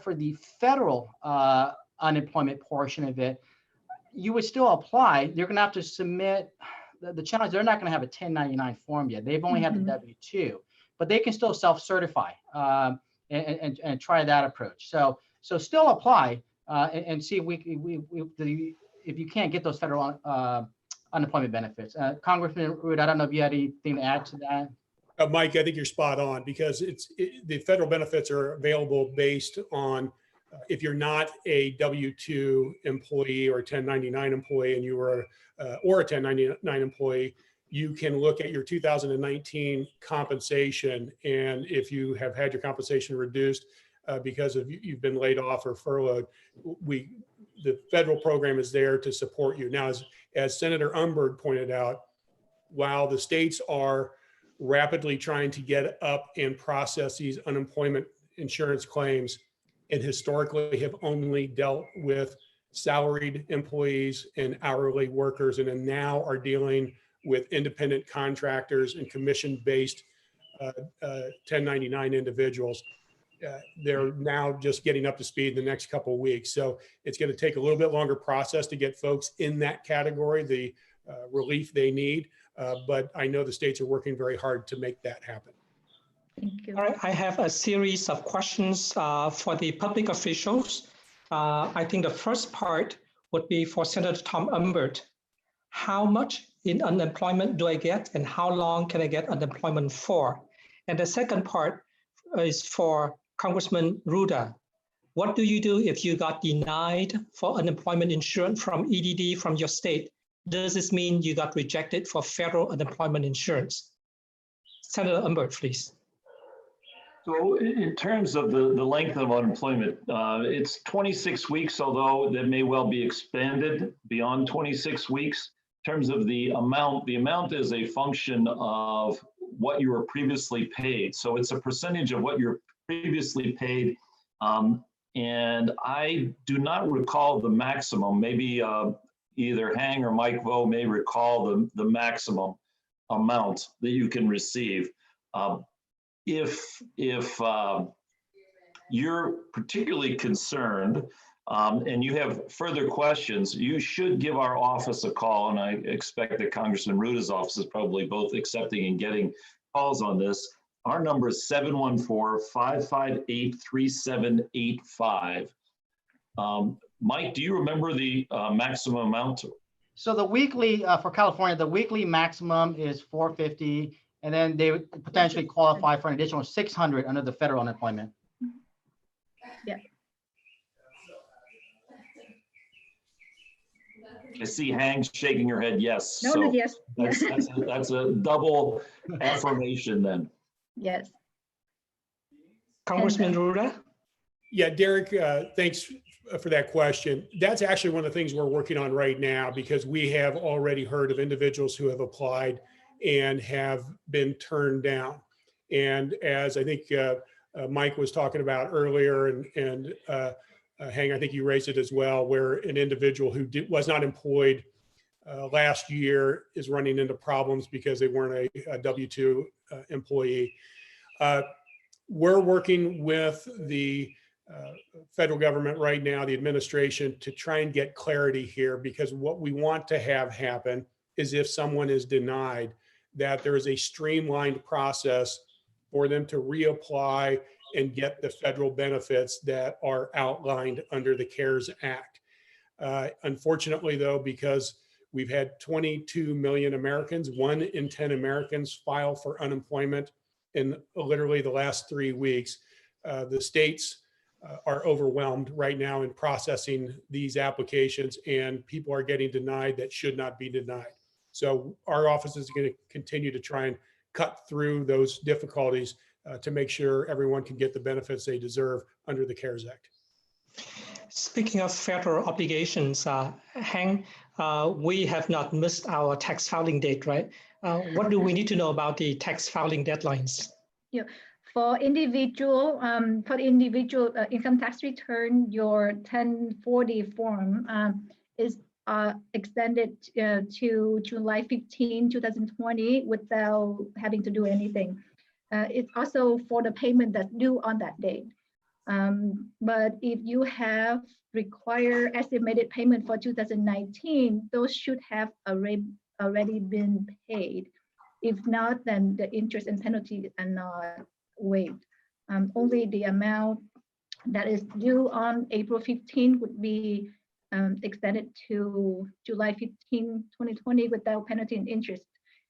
for the federal unemployment portion of it, you would still apply. You're going to have to submit. The challenge, they're not going to have a 1099 form yet. They've only had the W-2, but they can still self-certify and try that approach. So still apply and see if you can't get those federal unemployment benefits. Congressman Root, I don't know if you had anything to add to that. Mike, I think you're spot on, because the federal benefits are available based on if you're not a W-2 employee or a 1099 employee, and you were or a 1099 employee, you can look at your 2019 compensation, and if you have had your compensation reduced because of you've been laid off or furloughed, the federal program is there to support you. Now, as Senator Umberg pointed out, while the states are rapidly trying to get up and process these unemployment insurance claims, and historically have only dealt with salaried employees and hourly workers, and then now are dealing with independent contractors and commission-based 1099 individuals. They're now just getting up to speed in the next couple of weeks. So it's going to take a little bit longer process to get folks in that category, the relief they need. But I know the states are working very hard to make that happen. Thank you. All right, I have a series of questions for the public officials. I think the first part would be for Senator Tom Umbert. How much in unemployment do I get, and how long can I get unemployment for? And the second part is for Congressman Ruda. What do you do if you got denied for unemployment insurance from EDD from your state? Does this mean you got rejected for federal unemployment insurance? Senator Umbert, please. So in terms of the length of unemployment, it's 26 weeks, although that may well be expanded beyond 26 weeks. In terms of the amount is a function of what you were previously paid. So it's a percentage of what you're previously paid. And I do not recall the maximum. Maybe either Hang or Mike Vo may recall the maximum amount that you can receive. If you're particularly concerned and you have further questions, you should give our office a call. And I expect that Congressman Ruta's office is probably both accepting and getting calls on this. Our number is 714-558-3785. Mike, do you remember the maximum amount? So the weekly, for California, the weekly maximum is $450. And then they would potentially qualify for an additional $600 under the federal unemployment. Yeah. I see Hang shaking her head yes. No, so yes. That's a double affirmation then. Yes. Congressman Ruda? Yeah, Derek, thanks for that question. That's actually one of the things we're working on right now, because we have already heard of individuals who have applied and have been turned down. And as I think Mike was talking about earlier, and Hang, I think you raised it as well, where an individual who was not employed last year is running into problems because they weren't a W-2 employee. We're working with the federal government right now, the administration, to try and get clarity here, because what we want to have happen is if someone is denied, that there is a streamlined process for them to reapply and get the federal benefits that are outlined under the CARES Act. Unfortunately, though, because we've had 22 million Americans, 1 in 10 Americans file for unemployment in literally the last 3 weeks, the states are overwhelmed right now in processing these applications, and people are getting denied that should not be denied. So our office is going to continue to try and cut through those difficulties to make sure everyone can get the benefits they deserve under the CARES Act. Speaking of federal obligations, Hang, we have not missed our tax filing date, right? What do we need to know about the tax filing deadlines? Yeah. For individual income tax return, your 1040 form is extended to July 15, 2020 without having to do anything. It's also for the payment that's due on that date. But if you have required estimated payment for 2019, those should have already been paid. If not, then the interest and penalty are not waived. Only the amount that is due on April 15 would be extended to July 15, 2020 without penalty and interest.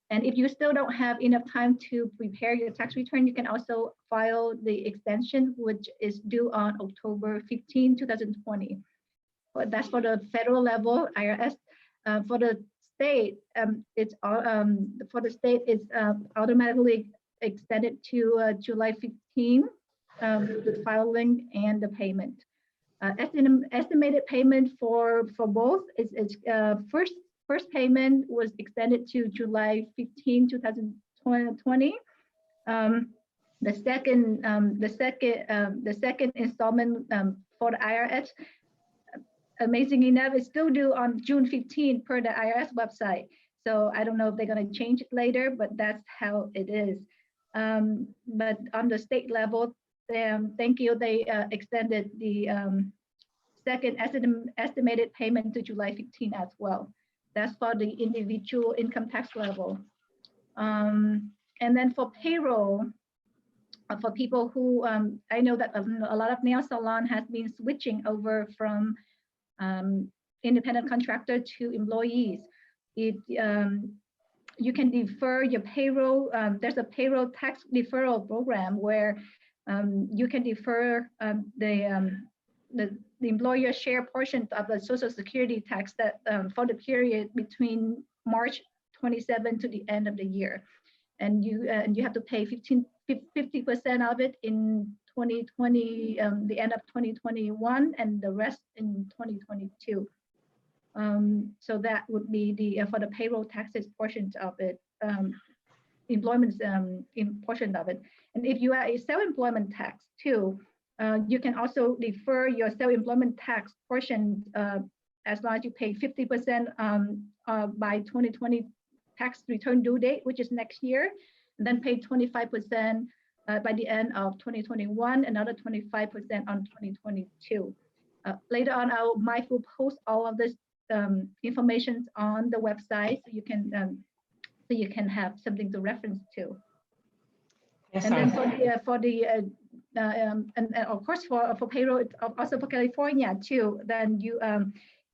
And if you still don't have enough time to prepare your tax return, you can also file the extension, which is due on October 15, 2020. But that's for the federal level, IRS. For the state, it's automatically extended to July 15 with filing and the payment. Estimated payment for both is first payment was extended to July 15, 2020. The second installment for the IRS, amazing enough, is still due on June 15 per the IRS website. So I don't know if they're going to change it later, but that's how it is. But on the state level, thank you, they extended the second estimated payment to July 15 as well. That's for the individual income tax level. And then for payroll, for people who, I know that a lot of nail salon has been switching over from independent contractor to employees. You can defer your payroll. There's a payroll tax deferral program where you can defer the employer share portion of the Social Security tax that for the period between March 27 to the end of the year, and you have to pay 50% of it in 2020, the end of 2021, and the rest in 2022. So that would be the for the payroll taxes portions of it, employment portion of it. And if you are a self-employment tax too, you can also defer your self-employment tax portion as long as you pay 50% by 2020 tax return due date, which is next year, and then pay 25% by the end of 2021, another 25% on 2022. Later on, Mike will post all of this information on the website so you can have something to reference to. Yes, and then and of course for payroll, also for California too, then you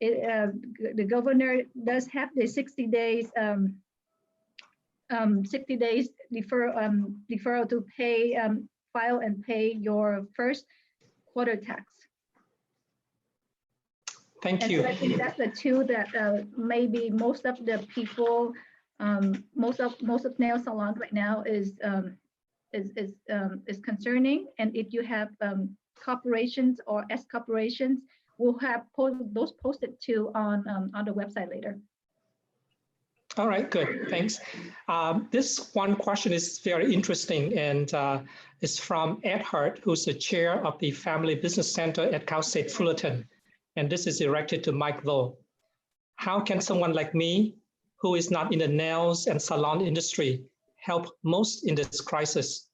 the governor does have the 60 days deferral to pay, file and pay your first quarter tax. Thank you. So I think that's the two that maybe most of the people, most of nail salons right now is concerning. And if you have corporations or S corporations, we'll have those posted too on the website later. All right, good, thanks. This one question is very interesting, and it's from Ed Hart, who's the chair of the Family Business Center at Cal State Fullerton. And this is directed to Mike Lowe. How can someone like me, who is not in the nails and salon industry, help most in this crisis?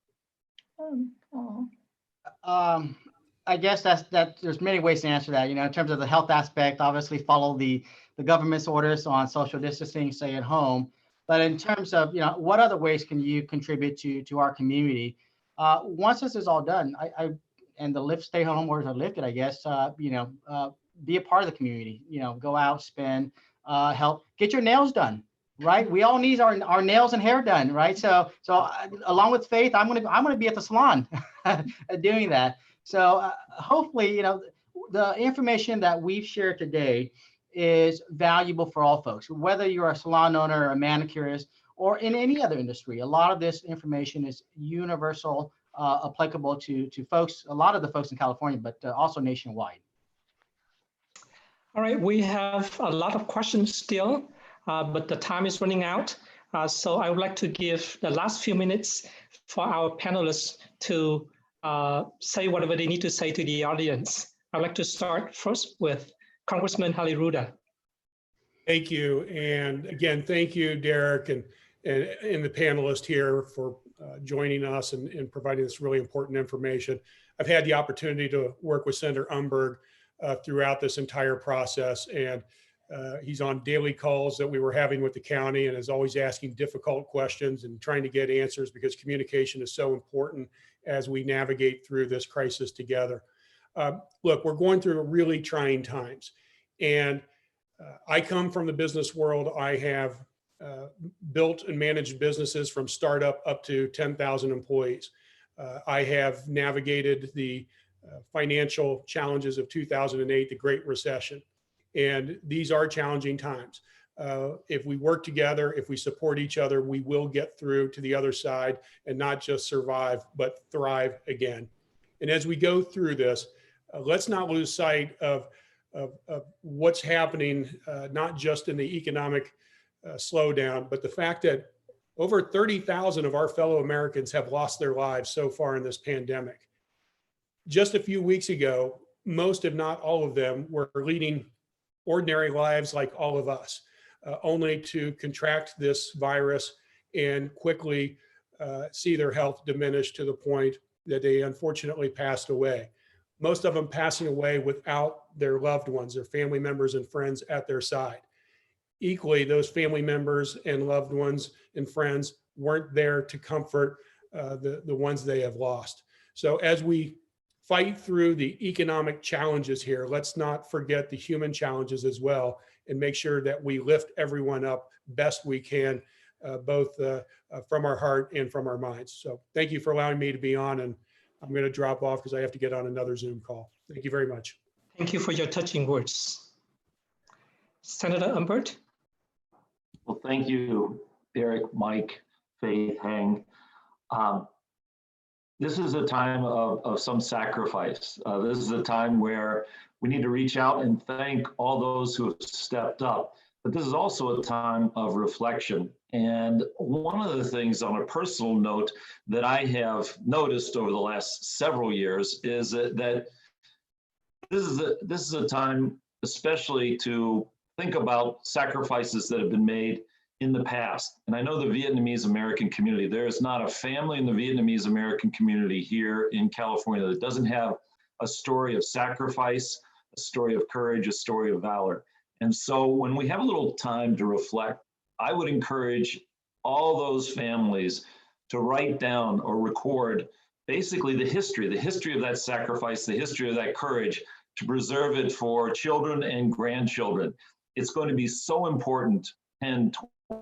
I guess that there's many ways to answer that. You know, in terms of the health aspect, obviously follow the government's orders on social distancing, stay at home. But in terms of, you know, what other ways can you contribute to our community? Once this is all done, and the stay home orders are lifted, I guess, you know, be a part of the community. You know, go out, spend, help, get your nails done. Right, we all need our nails and hair done, right? So along with Faith, I'm gonna be at the salon doing that. So hopefully, you know, the information that we've shared today is valuable for all folks, whether you're a salon owner or a manicurist or in any other industry. A lot of this information is universal, applicable to folks, a lot of the folks in California, but also nationwide. All right, we have a lot of questions still. But the time is running out. So I would like to give the last few minutes for our panelists to say whatever they need to say to the audience. I'd like to start first with Congressman Haliruda. Thank you. And again, thank you, Derek, and the panelists here for joining us and providing this really important information. I've had the opportunity to work with Senator Umberg throughout this entire process, and he's on daily calls that we were having with the county and is always asking difficult questions and trying to get answers, because communication is so important as we navigate through this crisis together. Look, we're going through really trying times, and I come from the business world. I have built and managed businesses from startup up to 10,000 employees. I have navigated the financial challenges of 2008, the Great Recession. And these are challenging times. If we work together, if we support each other, we will get through to the other side and not just survive, but thrive again. And as we go through this, let's not lose sight of what's happening, not just in the economic slowdown, but the fact that over 30,000 of our fellow Americans have lost their lives so far in this pandemic. Just a few weeks ago, most, if not all of them, were leading ordinary lives like all of us, only to contract this virus and quickly see their health diminish to the point that they unfortunately passed away. Most of them passing away without their loved ones, their family members and friends at their side. Equally, those family members and loved ones and friends weren't there to comfort the ones they have lost. So as we fight through the economic challenges here, let's not forget the human challenges as well, and make sure that we lift everyone up best we can, both from our heart and from our minds. So thank you for allowing me to be on, and I'm going to drop off because I have to get on another Zoom call. Thank you very much. Thank you for your touching words. Senator Umbert. Well, thank you, Derek, Mike, Faith, Heng. This is a time of some sacrifice. This is a time where we need to reach out and thank all those who have stepped up. But this is also a time of reflection. And one of the things on a personal note that I have noticed over the last several years is that this is a time especially to think about sacrifices that have been made in the past. And I know the Vietnamese American community, there is not a family in the Vietnamese American community here in California that doesn't have a story of sacrifice, a story of courage, a story of valor. And so when we have a little time to reflect, I would encourage all those families to write down or record basically the history of that sacrifice, the history of that courage, to preserve it for children and grandchildren. It's going to be so important 10,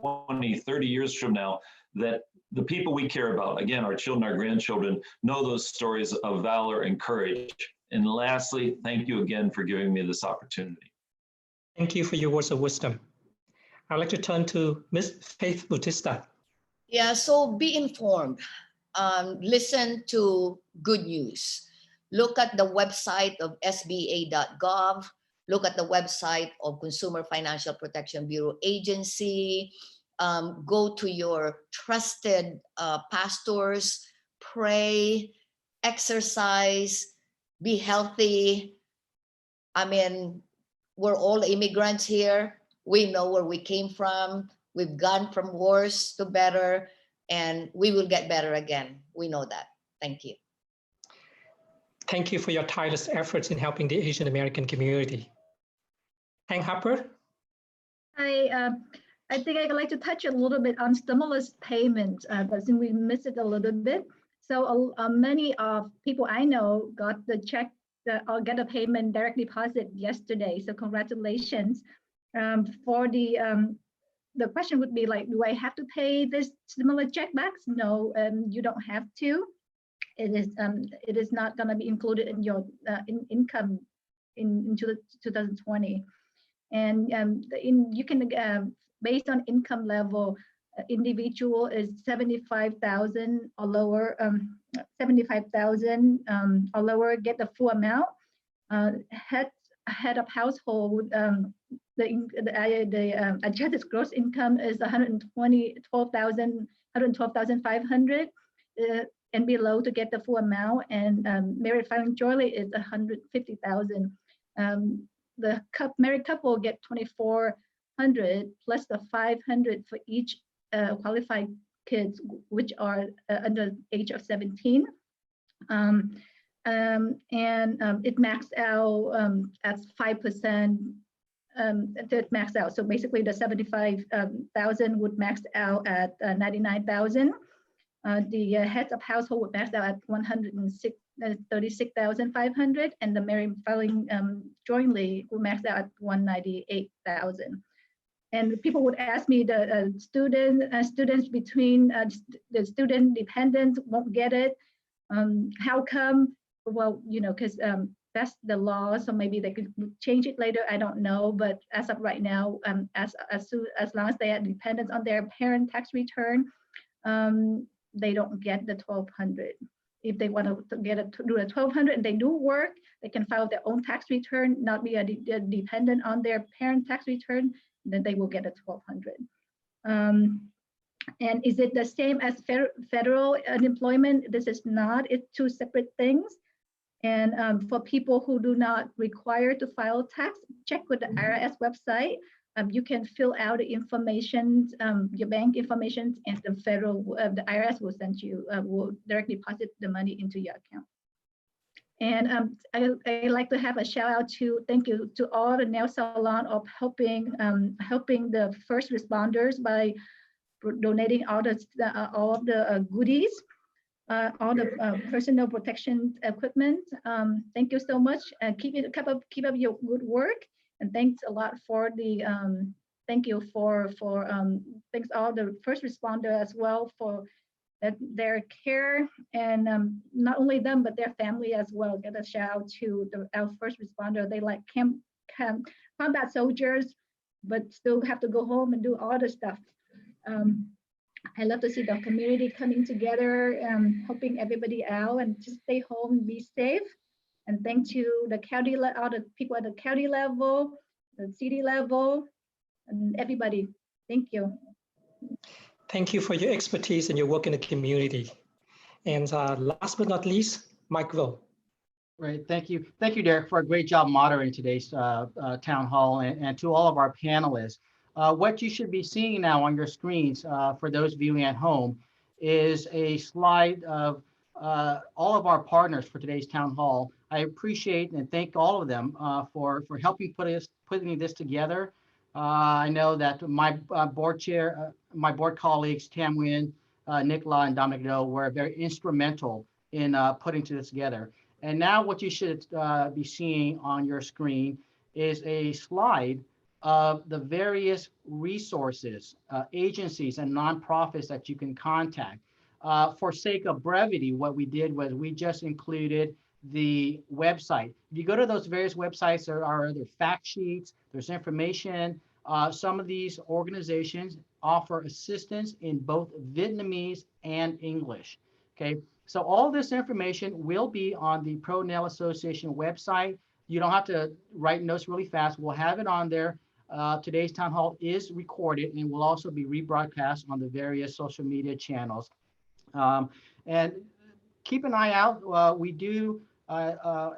20, 30 years from now that the people we care about, again, our children, our grandchildren, know those stories of valor and courage. And lastly, thank you again for giving me this opportunity. Thank you for your words of wisdom. I'd like to turn to Ms. Faith Bautista. Yeah, so be informed. Listen to good news. Look at the website of sba.gov. Look at the website of Consumer Financial Protection Bureau agency. Go to your trusted pastors, pray, exercise, be healthy. I mean, we're all immigrants here. We know where we came from. We've gone from worse to better, and we will get better again. We know that. Thank you. Thank you for your tireless efforts in helping the Asian American community. Heng Harper. I think I'd like to touch a little bit on stimulus payments, but since we missed it a little bit. So many of people I know got the check or get a payment direct deposit yesterday. So congratulations. For the question would be like, do I have to pay this stimulus check back? No, you don't have to. It is not going to be included in your income in 2020. And you can, based on income level, individual is 75,000 or lower, 75,000 or lower, get the full amount. Head of household, the adjusted gross income is 112,500 and below to get the full amount. And married filing jointly is 150,000. The married couple get 2,400 plus the 500 for each qualified kids, which are under the age of 17. It maxed out at 5%. It maxed out. So basically, the 75,000 would max out at 99,000. The heads of household would max out at 136,500, and the married filing jointly would max out at 198,000. And people would ask me, the students between the student dependents won't get it. How come? Well, you know, because that's the law, so maybe they could change it later. I don't know, but as of right now, as long as they are dependent on their parent tax return, they don't get the 1,200. If they want to do the 1,200 and they do work, they can file their own tax return, not be dependent on their parent tax return, then they will get a 1,200. And is it the same as federal unemployment? This is not. It's two separate things. And for people who do not require to file tax, check with the IRS website. You can fill out the information, your bank information, and the IRS will send you, will directly deposit the money into your account. And I like to have a shout out to, thank you to all the nail salon of helping the first responders by donating all of the goodies, all the personal protection equipment. Thank you so much. Keep up your good work. And thanks a lot for the thanks all the first responder as well for their care, and not only them but their family as well. Get a shout out to our first responder. They like combat soldiers, but still have to go home and do all the stuff. I love to see the community coming together, helping everybody out, and just stay home, be safe. And thanks to the county, all the people at the county level, the city level, and everybody. Thank you. Thank you for your expertise and your work in the community. And last but not least, Mike Vo. Great, thank you. Thank you, Derek, for a great job moderating today's town hall, and to all of our panelists. What you should be seeing now on your screens for those viewing at home is a slide of all of our partners for today's town hall. I appreciate and thank all of them for helping putting this together. I know that my board colleagues, Tam Nguyen, Nicola, and Dominic Do were very instrumental in putting this together. And now what you should be seeing on your screen is a slide of the various resources, agencies, and nonprofits that you can contact. For sake of brevity, what we did was we just included the website. If you go to those various websites, there are other fact sheets, there's information. Some of these organizations offer assistance in both Vietnamese and English. Okay, so all this information will be on the Pro Nail Association website. You don't have to write notes really fast. We'll have it on there. Today's town hall is recorded and will also be rebroadcast on the various social media channels. And keep an eye out. We do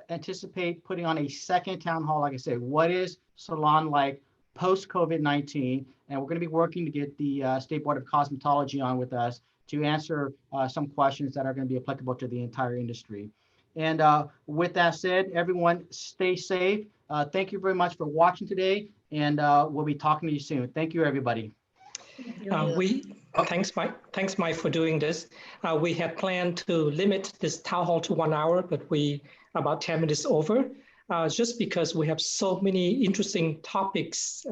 anticipate putting on a second town hall. Like I said, what is salon like post-COVID-19? And we're going to be working to get the State Board of Cosmetology on with us to answer some questions that are going to be applicable to the entire industry. And with that said, everyone stay safe. Thank you very much for watching today, and we'll be talking to you soon. Thank you, everybody. Thanks, Mike. Thanks, Mike, for doing this. We had planned to limit this town hall to 1 hour, but we about 10 minutes over, just because we have so many interesting topics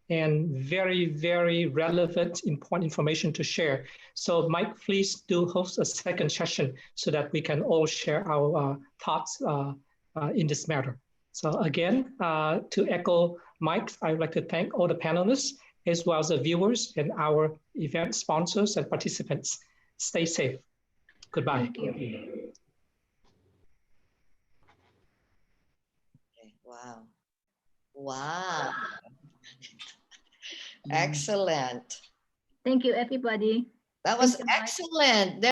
and very, very relevant, important information to share. So Mike, please do host a second session so that we can all share our thoughts in this matter. So again, to echo Mike, I would like to thank all the panelists, as well as the viewers and our event sponsors and participants. Stay safe. Goodbye. Thank you. Wow. Wow. Excellent. Thank you, everybody. That was Thank you, Mike. excellent.